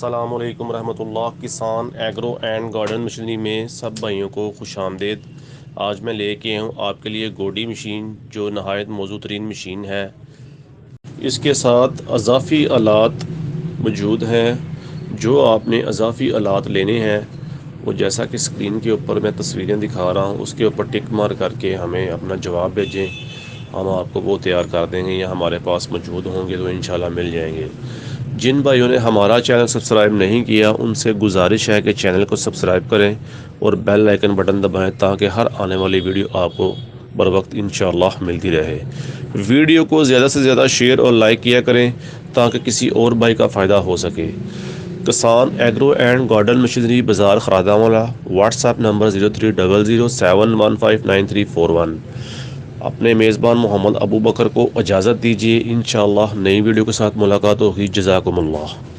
السلام علیکم ورحمۃ اللہ۔ کسان ایگرو اینڈ گارڈن مشینری میں سب بھائیوں کو خوش آمدید۔ آج میں لے کے ہوں آپ کے لیے گوڈی مشین، جو نہایت موزوں ترین مشین ہے۔ اس کے ساتھ اضافی آلات موجود ہیں۔ جو آپ نے اضافی آلات لینے ہیں وہ جیسا کہ اسکرین کے اوپر میں تصویریں دکھا رہا ہوں، اس کے اوپر ٹک مار کر کے ہمیں اپنا جواب بھیجیں، ہم آپ کو وہ تیار کر دیں گے یا ہمارے پاس موجود ہوں گے تو انشاءاللہ مل جائیں گے۔ جن بھائیوں نے ہمارا چینل سبسکرائب نہیں کیا ان سے گزارش ہے کہ چینل کو سبسکرائب کریں اور بیل آئیکن بٹن دبائیں تاکہ ہر آنے والی ویڈیو آپ کو بر وقت انشاءاللہ ملتی رہے۔ ویڈیو کو زیادہ سے زیادہ شیئر اور لائک کیا کریں تاکہ کسی اور بھائی کا فائدہ ہو سکے۔ کسان ایگرو اینڈ گارڈن مشینری، بازار خراداں والا، واٹس ایپ نمبر 030071159341۔ اپنے میزبان محمد ابو بکر کو اجازت دیجیے، انشاءاللہ نئی ویڈیو کے ساتھ ملاقات ہوگی۔ جزاکم اللہ۔